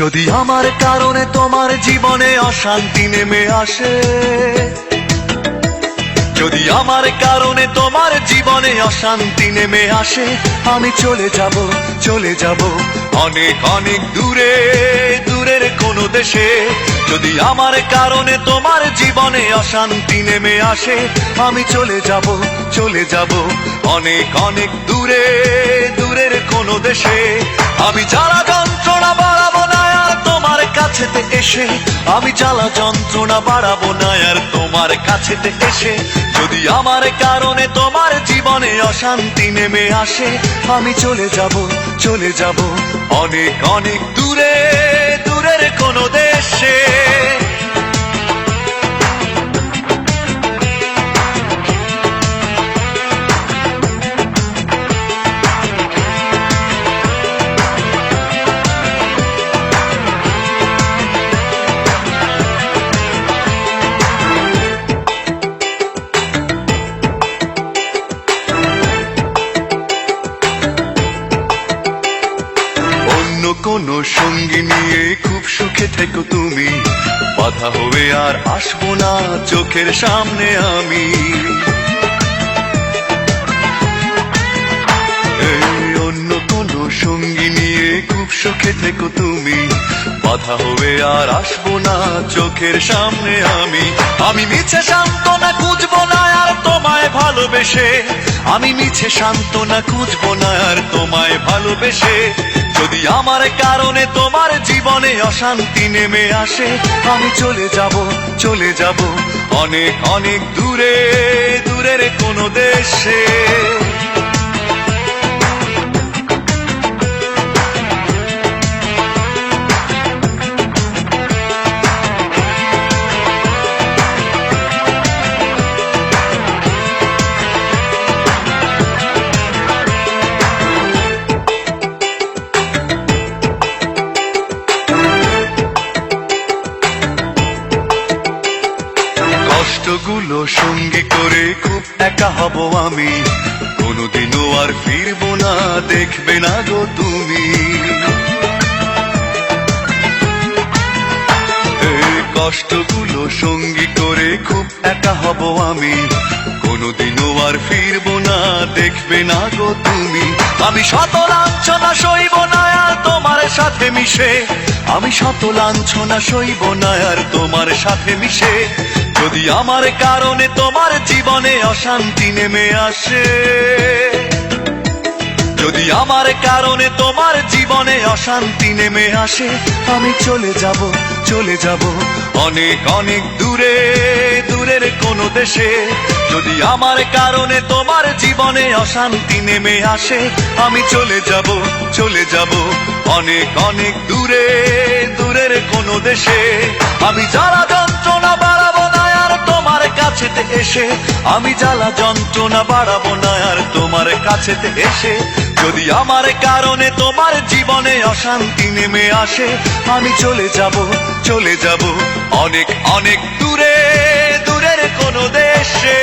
যদি আমার কারণে তোমার জীবনে অশান্তি নেমে আসে, যদি আমার কারণে তোমার জীবনে অশান্তি নেমে আসে, আমি চলে যাব, চলে যাব অনেক অনেক দূরে, দূরের কোনো দেশে। যদি আমার কারণে তোমার জীবনে অশান্তি নেমে আসে, আমি চলে যাব, চলে যাব অনেক অনেক দূরে, দূরের কোনো দেশে। আমি জ্বালা যন্ত্রণা বাড়াবো না আর তোমার কাছেতে এসে, আমি জ্বালা যন্ত্রণা বাড়াবো না আর তোমার কাছেতে এসে। যদি আমার কারণে তোমার জীবনে অশান্তি নেমে আসে, আমি চলে যাব, চলে যাব অনেক অনেক দূরে, দূরের কোনো দেশে। কোনো সঙ্গী নিয়ে খুব সুখে থেকো তুমি, বাধা হবে আর আসবো না চোখের সামনে আমি। অন্য কোনো সঙ্গী নিয়ে খুব সুখে থেকো তুমি, বাধা হবে আর আসবো না চোখের সামনে আমি। আমি মিছে সান্ত্বনা খুঁজবো না আর তোমায় ভালোবেসে, আমি মিছে সান্ত্বনা খুঁজবো না আর তোমায় ভালোবেসে। যদি আমার কারণে তোমার জীবনে অশান্তি নেমে আসে, আমি চলে যাব, চলে যাব অনেক অনেক দূরে, দূরের কোনো দেশে। কষ্টগুলো সঙ্গী করে খুব একা হব আমি, কোনোদিনও আর ফিরবো না দেখবে না গো তুমি। কষ্টগুলো সঙ্গী করে খুব একা হব আমি, কোনোদিনও আর ফিরবো না দেখবে না গো তুমি। আমি শত লাঞ্ছনা সইব না আর তোমার সাথে মিশে, আমি শত লাঞ্ছনা সইব না আর তোমার সাথে মিশে। যদি আমার কারণে তোমার জীবনে অশান্তি নেমে আসে, যদি আমার কারণে তোমার জীবনে অশান্তি নেমে আসে, আমি চলে যাব, চলে যাব অনেক অনেক দূরে, দূরের কোনো দেশে। যদি আমার কারণে তোমার জীবনে অশান্তি নেমে আসে, আমি চলে যাব, চলে যাব অনেক অনেক দূরে, দূরের কোনো দেশে। আমি জ্বালা যন্ত্রণা বাড়াবো না আর তোমার কাছেতে এসে, আমি জ্বালা যন্ত্রণা বাড়াবো না আর তোমার কাছেতে এসে। যদি আমার কারণে তোমার জীবনে অশান্তি নেমে আসে, আমি চলে যাব, চলে যাব অনেক অনেক দূরে, দূরের কোনো দেশে।